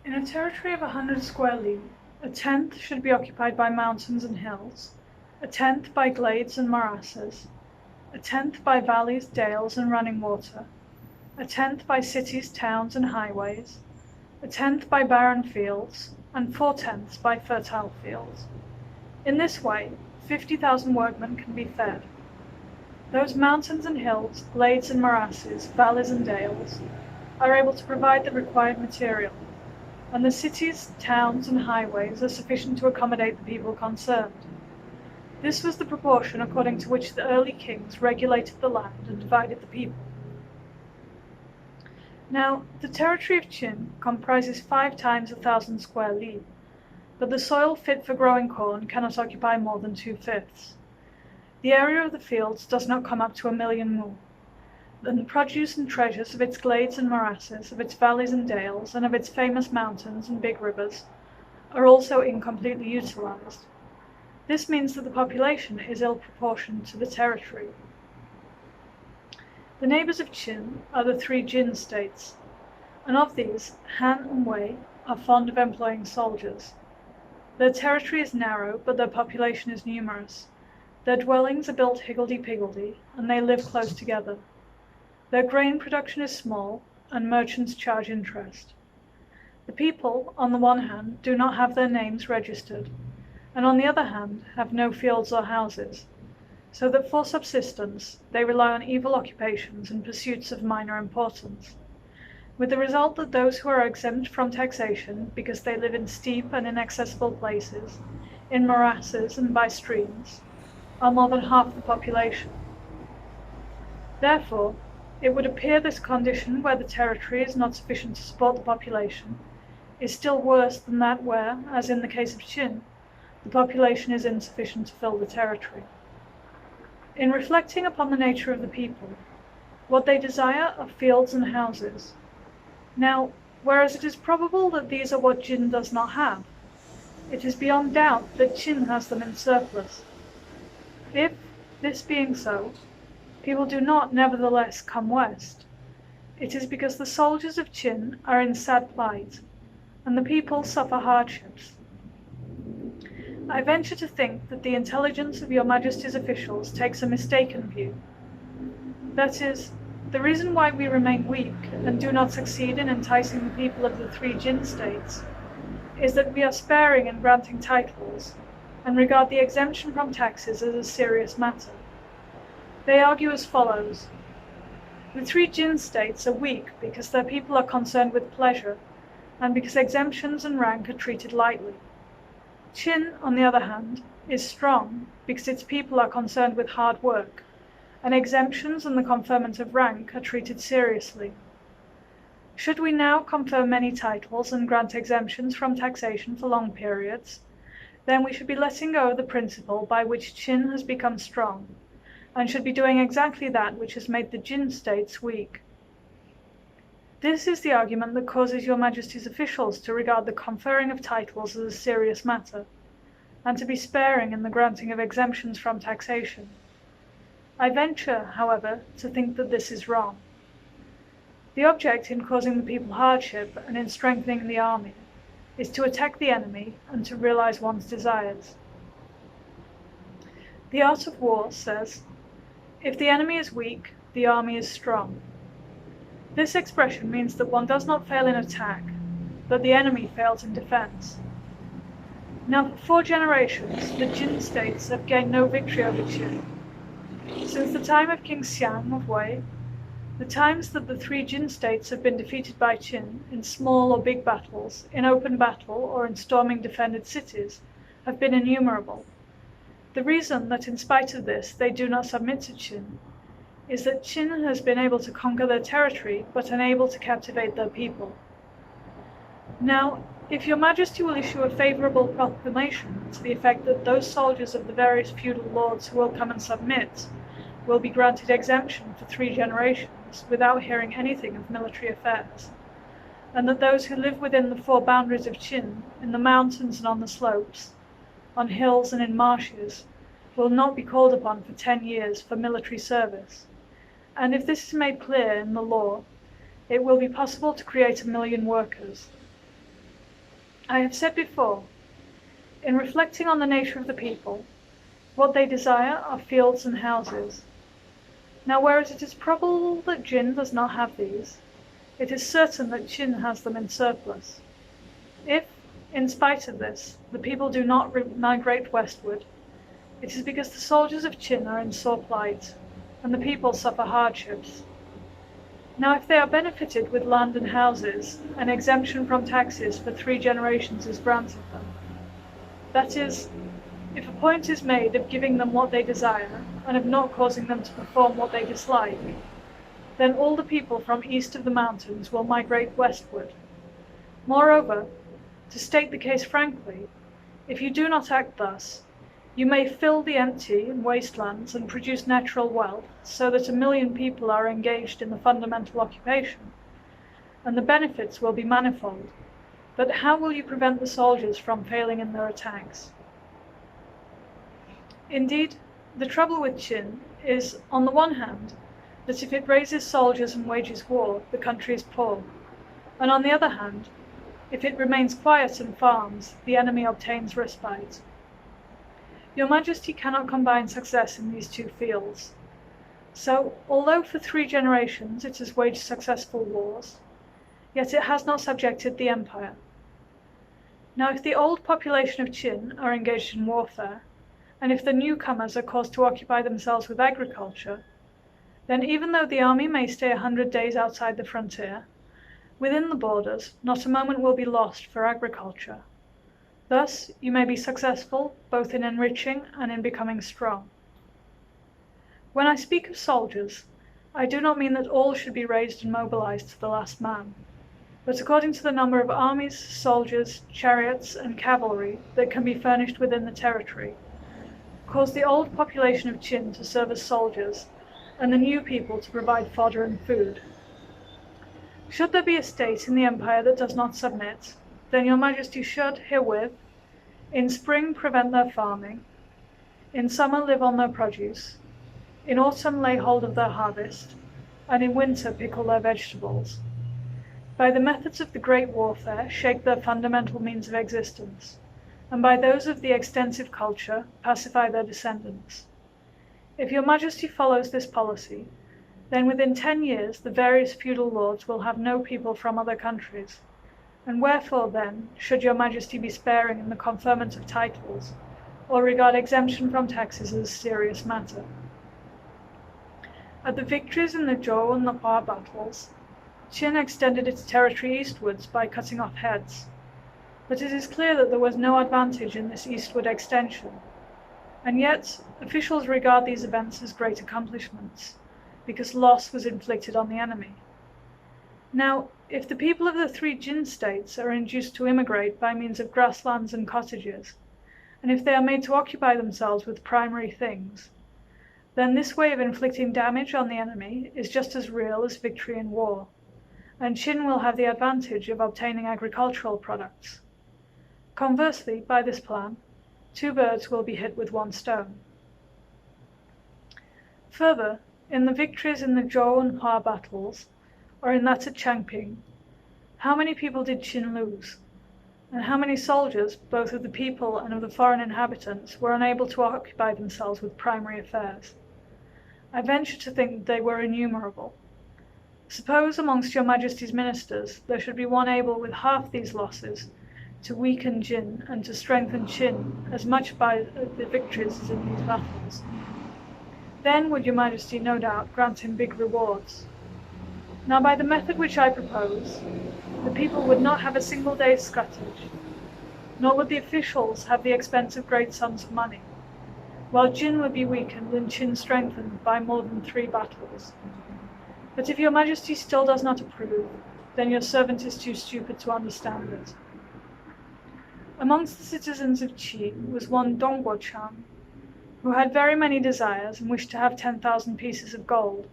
In a territory of 100 square li, a tenth should be occupied by mountains and hills, a tenth by glades and morasses, a tenth by valleys, dales, and running water, a tenth by cities, towns, and highways, a tenth by barren fields, and 4/10 by fertile fields. In this way, 50,000 workmen can be fed. Those mountains and hills, glades and morasses, valleys and dales, are able to provide the required material, and the cities, towns, and highways are sufficient to accommodate the people concerned. This was the proportion according to which the early kings regulated the land and divided the people. Now, the territory of Qin comprises 5 times 1,000 square li, but the soil fit for growing corn cannot occupy more than 2/5. The area of the fields does not come up to 1,000,000 mu, and the produce and treasures of its glades and morasses, of its valleys and dales, and of its famous mountains and big rivers are also incompletely utilized. This means that the population is ill proportioned to the territory. The neighbors of Qin are the 3 Jin states, and of these, Han and Wei are fond of employing soldiers. Their territory is narrow, but their population is numerous. Their dwellings are built higgledy-piggledy, and they live close together. Their grain production is small, and merchants charge interest. The people, on the one hand, do not have their names registered, and on the other hand, have no fields or houses, so that for subsistence they rely on evil occupations and pursuits of minor importance, with the result that those who are exempt from taxation because they live in steep and inaccessible places, in morasses and by streams, are more than half the population. Therefore, it would appear this condition where the territory is not sufficient to support the population is still worse than that where, as in the case of Qin, the population is insufficient to fill the territory. In reflecting upon the nature of the people, what they desire are fields and houses. Now, whereas it is probable that these are what Qin does not have, it is beyond doubt that Qin has them in surplus. If, this being so, people do not nevertheless come west, it is because the soldiers of Qin are in sad plight, and the people suffer hardships. I venture to think that the intelligence of your Majesty's officials takes a mistaken view. That is, the reason why we remain weak and do not succeed in enticing the people of the 3 Jin states is that we are sparing in granting titles and regard the exemption from taxes as a serious matter. They argue as follows. The 3 Jin states are weak because their people are concerned with pleasure and because exemptions and rank are treated lightly. Qin, on the other hand, is strong because its people are concerned with hard work, and exemptions and the conferment of rank are treated seriously. Should we now confer many titles and grant exemptions from taxation for long periods, then we should be letting go of the principle by which Qin has become strong, and should be doing exactly that which has made the Jin states weak. This is the argument that causes your Majesty's officials to regard the conferring of titles as a serious matter, and to be sparing in the granting of exemptions from taxation. I venture, however, to think that this is wrong. The object in causing the people hardship and in strengthening the army is to attack the enemy and to realize one's desires. The Art of War says, "If the enemy is weak, the army is strong." This expression means that one does not fail in attack, but the enemy fails in defense. Now, for 4 generations, the Jin states have gained no victory over Qin. Since the time of King Xiang of Wei, the times that the 3 Jin states have been defeated by Qin in small or big battles, in open battle, or in storming defended cities, have been innumerable. The reason that in spite of this they do not submit to Qin is that Qin has been able to conquer their territory, but unable to captivate their people. Now, if your Majesty will issue a favorable proclamation to the effect that those soldiers of the various feudal lords who will come and submit will be granted exemption for 3 generations without hearing anything of military affairs, and that those who live within the 4 boundaries of Qin, in the mountains and on the slopes, on hills and in marshes, will not be called upon for 10 years for military service, and if this is made clear in the law, it will be possible to create 1,000,000 workers. I have said before, in reflecting on the nature of the people, what they desire are fields and houses. Now, whereas it is probable that Jin does not have these, it is certain that Qin has them in surplus. If, in spite of this, the people do not migrate westward, it is because the soldiers of Qin are in sore plight, and the people suffer hardships. Now, if they are benefited with land and houses, an exemption from taxes for 3 generations is granted them. That is, if a point is made of giving them what they desire, and of not causing them to perform what they dislike, then all the people from east of the mountains will migrate westward. Moreover, to state the case frankly, if you do not act thus, you may fill the empty and wastelands and produce natural wealth so that 1 million people are engaged in the fundamental occupation, and the benefits will be manifold. But how will you prevent the soldiers from failing in their attacks? Indeed, the trouble with Qin is, on the one hand, that if it raises soldiers and wages war, the country is poor, and on the other hand, if it remains quiet and farms, the enemy obtains respite. Your Majesty cannot combine success in these 2 fields. So, although for 3 generations it has waged successful wars, yet it has not subjected the empire. Now, if the old population of Qin are engaged in warfare, and if the newcomers are caused to occupy themselves with agriculture, then even though the army may stay 100 days outside the frontier, within the borders not a moment will be lost for agriculture. Thus, you may be successful both in enriching and in becoming strong. When I speak of soldiers, I do not mean that all should be raised and mobilized to the last man, but according to the number of armies, soldiers, chariots, and cavalry that can be furnished within the territory, cause the old population of Qin to serve as soldiers, and the new people to provide fodder and food. Should there be a state in the empire that does not submit, then your Majesty should herewith, in spring prevent their farming, in summer live on their produce, in autumn lay hold of their harvest, and in winter pickle their vegetables. By the methods of the great warfare shake their fundamental means of existence, and by those of the extensive culture pacify their descendants. If your Majesty follows this policy, then within 10 years the various feudal lords will have no people from other countries, and wherefore then should your Majesty be sparing in the conferment of titles, or regard exemption from taxes as a serious matter? At the victories in the Zhou and the Hua battles, Qin extended its territory eastwards by cutting off heads, but it is clear that there was no advantage in this eastward extension, and yet officials regard these events as great accomplishments, because loss was inflicted on the enemy. Now, if the people of the 3 Jin states are induced to immigrate by means of grasslands and cottages, and if they are made to occupy themselves with primary things, then this way of inflicting damage on the enemy is just as real as victory in war, and Qin will have the advantage of obtaining agricultural products. Conversely, by this plan, 2 birds will be hit with 1 stone. Further, in the victories in the Zhou and Hua battles, or in that at Changping, how many people did Qin lose? And how many soldiers, both of the people and of the foreign inhabitants, were unable to occupy themselves with primary affairs? I venture to think that they were innumerable. Suppose amongst your Majesty's ministers there should be one able with half these losses to weaken Jin and to strengthen Qin as much by the victories as in these battles. Then would your Majesty no doubt grant him big rewards. Now by the method which I propose, the people would not have a single day's scuttage, nor would the officials have the expense of great sums of money, while Jin would be weakened and Qin strengthened by more than 3 battles. But if your Majesty still does not approve, then your servant is too stupid to understand it. Amongst the citizens of Qi was one Dongguo Chan, who had very many desires and wished to have 10,000 pieces of gold.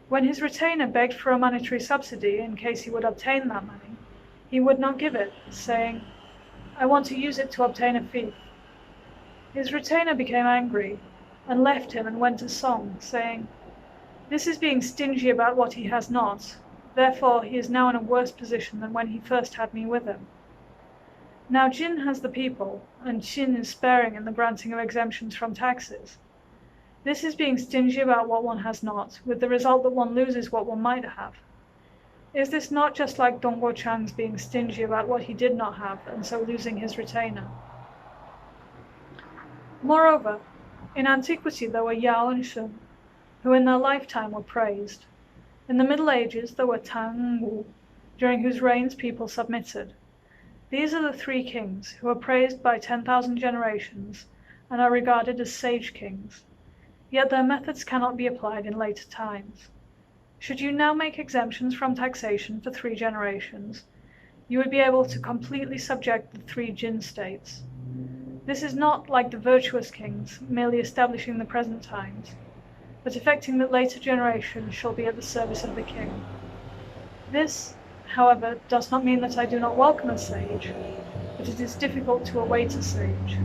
When his retainer begged for a monetary subsidy in case he would obtain that money, he would not give it, saying, "I want to use it to obtain a fief." His retainer became angry, and left him and went to Song, saying, "This is being stingy about what he has not, therefore he is now in a worse position than when he first had me with him." Now Jin has the people, and Qin is sparing in the granting of exemptions from taxes. This is being stingy about what one has not, with the result that one loses what one might have. Is this not just like Dongguo Chang's being stingy about what he did not have, and so losing his retainer? Moreover, in antiquity there were Yao and Shun, who in their lifetime were praised. In the Middle Ages there were Tang and Wu, during whose reigns people submitted. These are the three kings who are praised by 10,000 generations and are regarded as sage kings. Yet their methods cannot be applied in later times. Should you now make exemptions from taxation for 3 generations, you would be able to completely subject the 3 Jin states. This is not, like the virtuous kings, merely establishing the present times, but effecting that later generations shall be at the service of the king. This, however, does not mean that I do not welcome a sage, but it is difficult to await a sage.